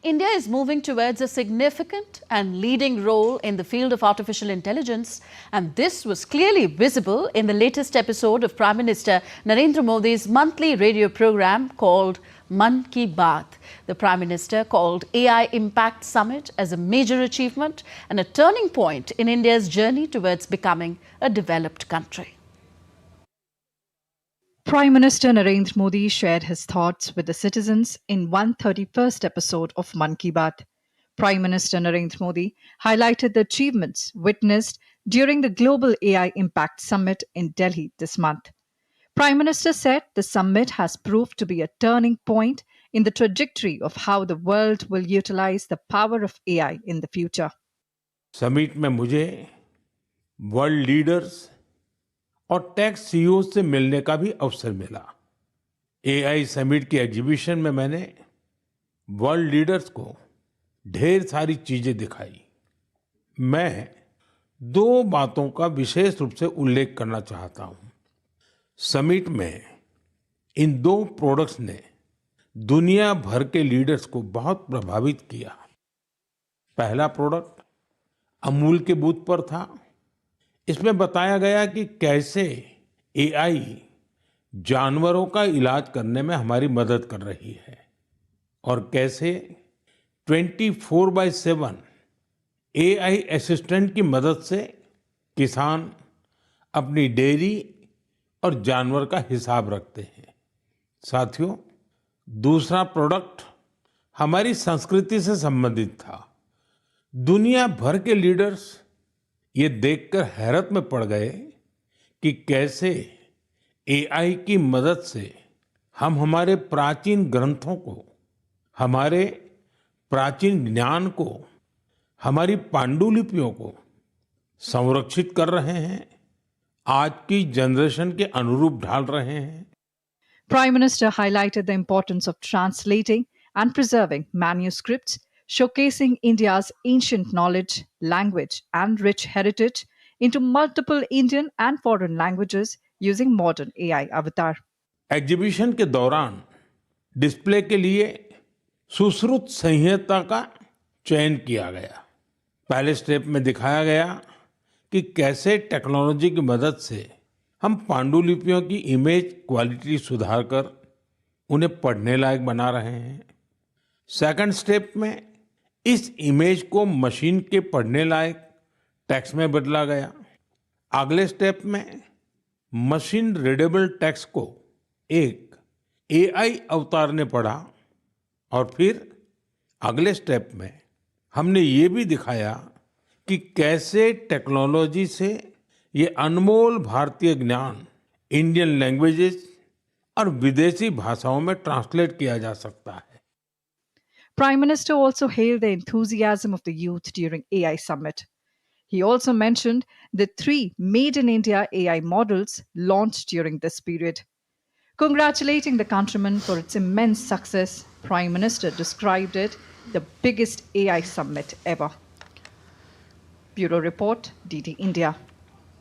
India is moving towards a significant and leading role in the field of artificial intelligence, and this was clearly visible in the latest episode of Prime Minister Narendra Modi's monthly radio program called Mann Ki Baat. The Prime Minister called AI Impact Summit as a major achievement and a turning point in India's journey towards becoming a developed country. Prime Minister Narendra Modi shared his thoughts with the citizens in 131st episode of Mann Ki Baat. Prime Minister Narendra Modi highlighted the achievements witnessed during the Global AI Impact Summit in Delhi this month. Prime Minister said the summit has proved to be a turning point in the trajectory of how the world will utilize the power of AI in the future. Summit में मुझे world leaders और take CEO से मिलने का भी अवसर मिला। AI summit की एग्जीबिशन में मैंने वर्ल्ड लीडर्स को ढेर सारी चीजें दिखाई। मैं दो बातों का विशेष रूप से उल्लेख करना चाहता हूं। समिट में इन दो प्रोडक्ट्स ने दुनिया भर के लीडर्स को बहुत प्रभावित किया। पहला प्रोडक्ट अमूल के बूथ पर था। इसमें बताया गया कि कैसे एआई जानवरों का इलाज करने में हमारी मदद कर रही है और कैसे 24/7 एआई असिस्टेंट की मदद से किसान अपनी डेयरी और जानवर का हिसाब रखते हैं। साथियों, दूसरा प्रोडक्ट हमारी संस्कृति से संबंधित था। दुनिया भर के लीडर्स ये देखकर हैरत में पड़ गए कि कैसे एआई की मदद से हम हमारे प्राचीन ग्रंथों को, हमारे प्राचीन ज्ञान को, हमारी पांडुलिपियों को संरक्षित कर रहे हैं, आज की जनरेशन के अनुरूप ढाल रहे हैं। Prime Minister highlighted the importance of translating and preserving manuscripts, showcasing India's ancient knowledge, language, and rich heritage into multiple Indian and foreign languages using modern AI avatar. Exhibition के दौरान डिस्प्ले के लिए सुश्रुत संहिता का चयन किया गया। पहले स्टेप में दिखाया गया कि कैसे टेक्नोलॉजी की मदद से हम पांडुलिपियों की इमेज क्वालिटी सुधारकर उन्हें पढ़ने लायक बना रहे हैं। सेकंड स्टेप में इस इमेज को मशीन के पढ़ने लायक टेक्स्ट में बदला गया। अगले स्टेप में मशीन रीडेबल टेक्स्ट को एक एआई अवतार ने पढ़ा और फिर अगले स्टेप में हमने ये भी दिखाया कि कैसे टेक्नोलॉजी से ये अनमोल भारतीय ज्ञान इंडियन लैंग्वेजेस और विदेशी भाषाओं में ट्रांसलेट किया जा सकता है। Prime Minister also hailed the enthusiasm of the youth during AI Summit. He also mentioned the 3 Made in India AI models launched during this period. Congratulating the countrymen for its immense success, Prime Minister described it the biggest AI summit ever. Bureau Report, DD India.